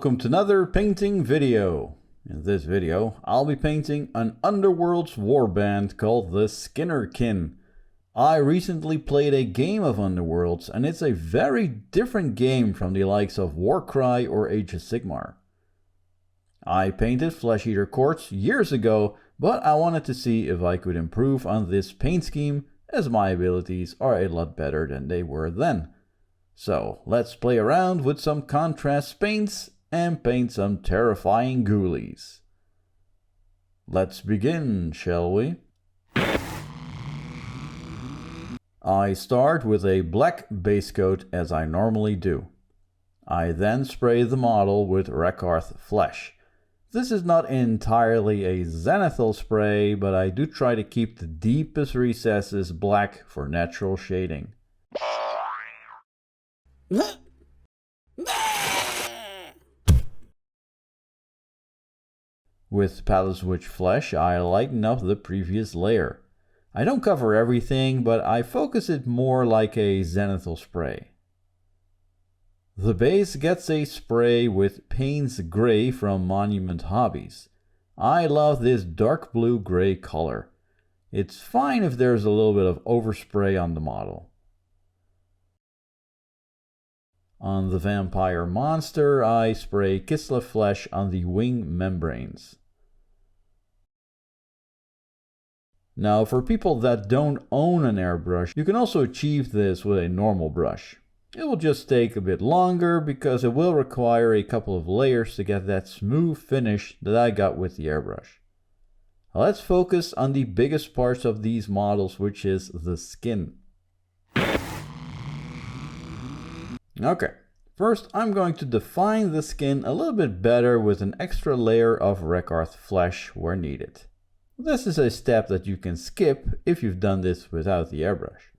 welcome to another painting video. In this video, I'll be painting an Underworlds warband called the Skinnerkin. I recently played a game of Underworlds and it's a very different game from the likes of Warcry or ageofsigmar. I painted flesheatercourts years ago, but I wanted to see if I could improve on this paint scheme as my abilities are a lot better than they were then. So let's play around with some contrast paints and paint some terrifying ghoulies. Let's begin, shall we? I start with a black base coat as I normally do. I then spray the model with Agrax Flesh. This is not entirely a zenithal spray, but I do try to keep the deepest recesses black for natural shading. With Pallid Witch Flesh, I lighten up the previous layer. I don't cover everything, but I focus it more like a zenithal spray. The base gets a spray with Payne's Grey from Monument Hobbies. I love this dark blue-gray color. It's fine if there's a little bit of overspray on the model. On the vampire monster, I spray Kislev Flesh on the wing membranes. Now, for people that don't own an airbrush, you can also achieve this with a normal brush. It will just take a bit longer because it will require a couple of layers to get that smooth finish that I got with the airbrush. Let's focus on the biggest parts of these models, which is the skin. Okay, first I'm going to define the skin a little bit better with an extra layer of Agrax Flesh where needed. This is a step that you can skip if you've done this without the airbrush.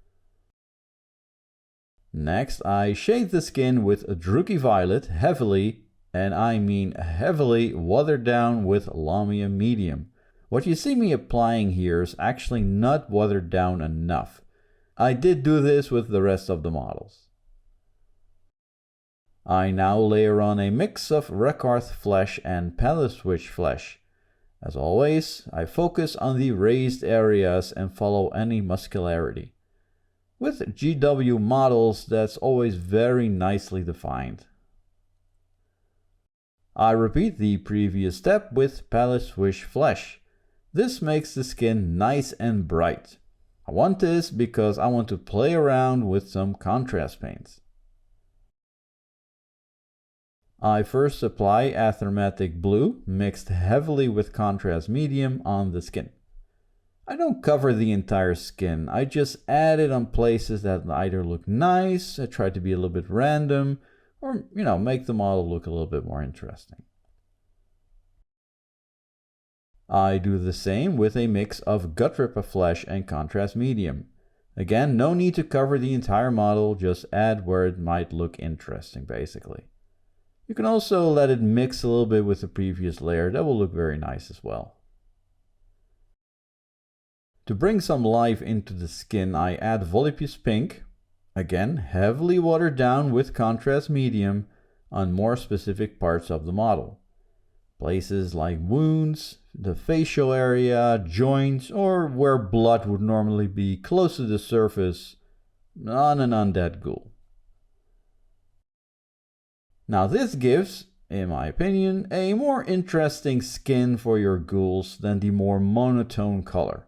Next, I shade the skin with Druchii Violet heavily, and I mean heavily, watered down with Lahmian Medium. What you see me applying here is actually not watered down enough. I did do this with the rest of the models. I now layer on a mix of Agrax Flesh and Pallid Witch Flesh. As always, I focus on the raised areas and follow any muscularity. With GW models, that's always very nicely defined. I repeat the previous step with Pallid Witch Flesh. This makes the skin nice and bright. I want this because I want to play around with some contrast paints. I first apply Aethermatic Blue, mixed heavily with Contrast Medium on the skin. I don't cover the entire skin, I just add it on places that either look nice, I try to be a little bit random, or, make the model look a little bit more interesting. I do the same with a mix of Gutrippa Flesh and Contrast Medium. Again, no need to cover the entire model, just add where it might look interesting, basically. You can also let it mix a little bit with the previous layer, that will look very nice as well. To bring some life into the skin, I add Fulgrim Pink, again heavily watered down with Contrast Medium on more specific parts of the model. Places like wounds, the facial area, joints, or where blood would normally be close to the surface on an undead ghoul. Now this gives, in my opinion, a more interesting skin for your ghouls than the more monotone color.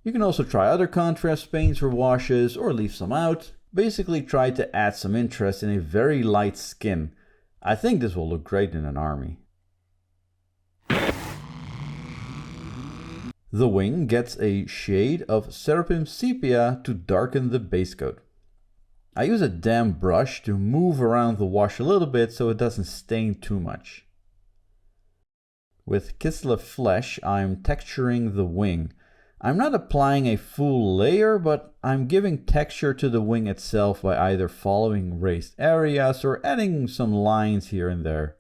You can also try other contrast paints or washes or leave some out. Basically try to add some interest in a very light skin. I think this will look great in an army. The wing gets a shade of Seraphim Sepia to darken the base coat. I use a damp brush to move around the wash a little bit so it doesn't stain too much. With Kislev Flesh, I'm texturing the wing. I'm not applying a full layer, but I'm giving texture to the wing itself by either following raised areas or adding some lines here and there.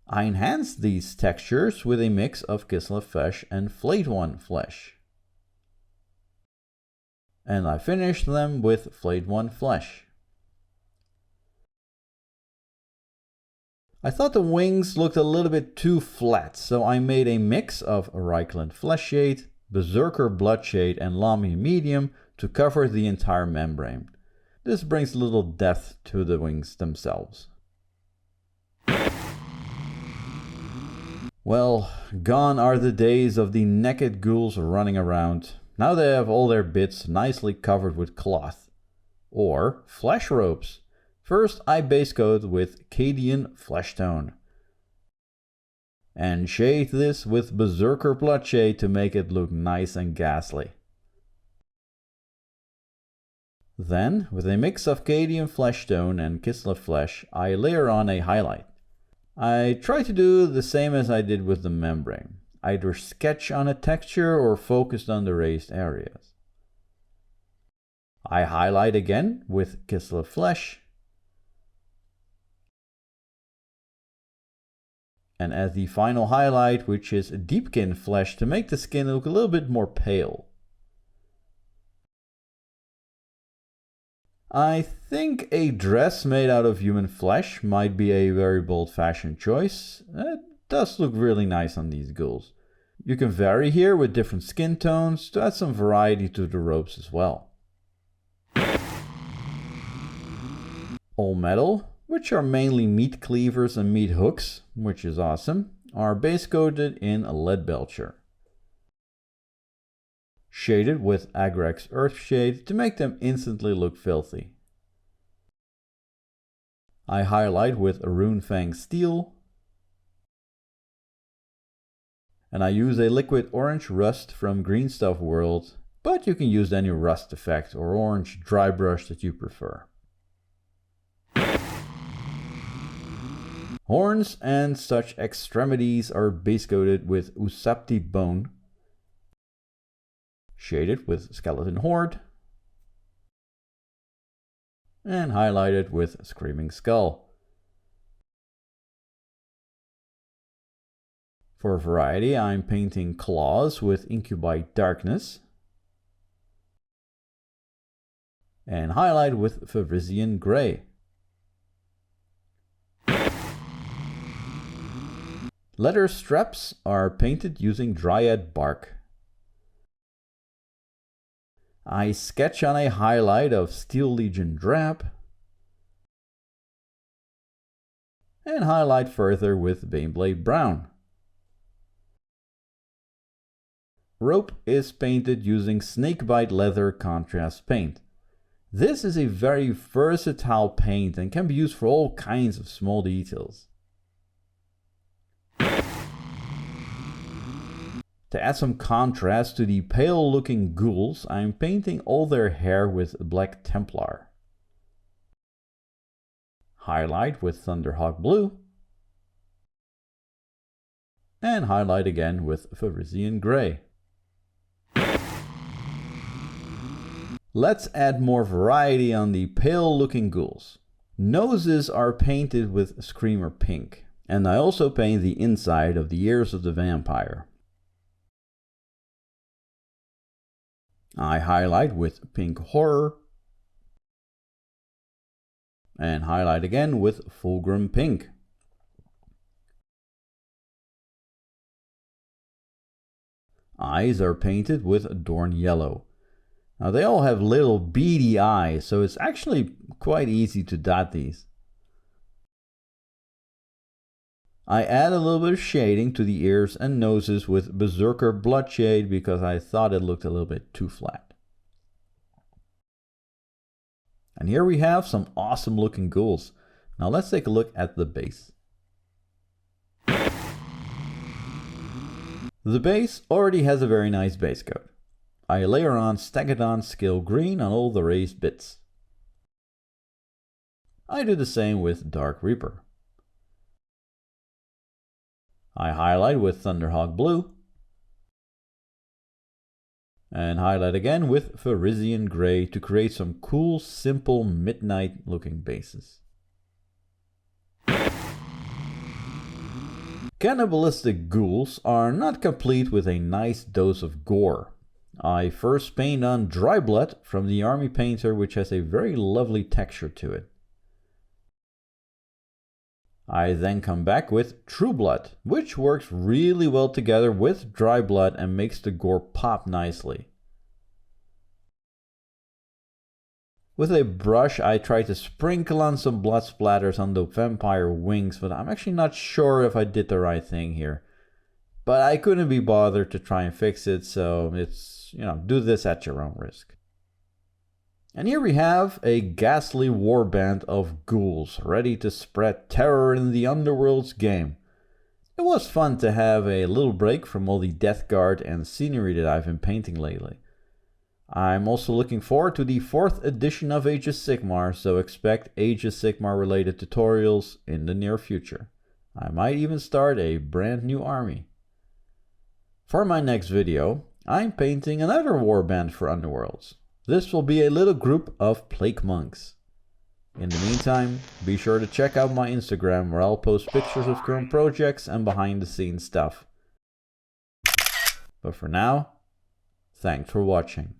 I enhance these textures with a mix of Kislev Flesh and Flayed One Flesh. And I finish them with Flayed One Flesh. I thought the wings looked a little bit too flat, so I made a mix of Cadian Fleshtone, Berserker Bloodshade and Lahmian Medium to cover the entire membrane. This brings a little depth to the wings themselves. Well, gone are the days of the naked ghouls running around. Now they have all their bits nicely covered with cloth. Or flesh robes. First I base coat with Cadian Fleshtone. And shade this with Berserker Bloodshade to make it look nice and ghastly. Then, with a mix of Cadian Fleshtone and Kislev Flesh, I layer on a highlight. I try to do the same as I did with the membrane, either sketch on a texture or focus on the raised areas. I highlight again with Kislev Flesh, and add the final highlight, which is Deepkin Flesh, to make the skin look a little bit more pale. I think a dress made out of human flesh might be a very bold fashion choice. It does look really nice on these ghouls. You can vary here with different skin tones to add some variety to the robes as well. All metal, which are mainly meat cleavers and meat hooks, which is awesome, are base coated in Leadbelcher. Shaded with Agrax Earthshade to make them instantly look filthy. I highlight with Runefang Steel. And I use a liquid orange rust from Greenstuff World, but you can use any rust effect or orange dry brush that you prefer. Horns and such extremities are base coated with Ushabti Bone. Shaded with Skeleton Horde, and highlighted with Screaming Skull. For variety, I'm painting claws with Incubi Darkness, and highlight with Fenrisian Grey. Leather straps are painted using Dryad Bark. I sketch on a highlight of Steel Legion Drab, and highlight further with Baneblade Brown. Rope is painted using Snakebite Leather Contrast Paint. This is a very versatile paint and can be used for all kinds of small details. To add some contrast to the pale looking ghouls, I'm painting all their hair with Black Templar. Highlight with Thunderhawk Blue. And highlight again with Fenrisian Grey. Let's add more variety on the pale looking ghouls. Noses are painted with Screamer Pink, and I also paint the inside of the ears of the vampire. I highlight with Pink Horror, and highlight again with Fulgrim Pink. Eyes are painted with Dorn Yellow. Now they all have little beady eyes, so it's actually quite easy to dot these. I add a little bit of shading to the ears and noses with Berserker Bloodshade because I thought it looked a little bit too flat. And here we have some awesome looking ghouls. Now let's take a look at the base. The base already has a very nice base coat. I layer on Stegadon Scale Green on all the raised bits. I do the same with Dark Reaper. I highlight with Thunderhawk Blue, and highlight again with Fenrisian Grey to create some cool, simple, midnight looking bases. Cannibalistic ghouls are not complete with a nice dose of gore. I first paint on Dry Blood from the Army Painter, which has a very lovely texture to it. I then come back with True Blood, which works really well together with dry blood and makes the gore pop nicely. With a brush I try to sprinkle on some blood splatters on the vampire wings, but I'm actually not sure if I did the right thing here. But I couldn't be bothered to try and fix it, so it's, do this at your own risk. And here we have a ghastly warband of ghouls, ready to spread terror in the Underworlds game. It was fun to have a little break from all the Death Guard and scenery that I've been painting lately. I'm also looking forward to the 4th edition of Ageofsigmar, so expect Ageofsigmar related tutorials in the near future. I might even start a brand new army. For my next video, I'm painting another warband for Underworlds. This will be a little group of Plague Monks. In the meantime, be sure to check out my Instagram where I'll post pictures of current projects and behind the scenes stuff. But for now, thanks for watching.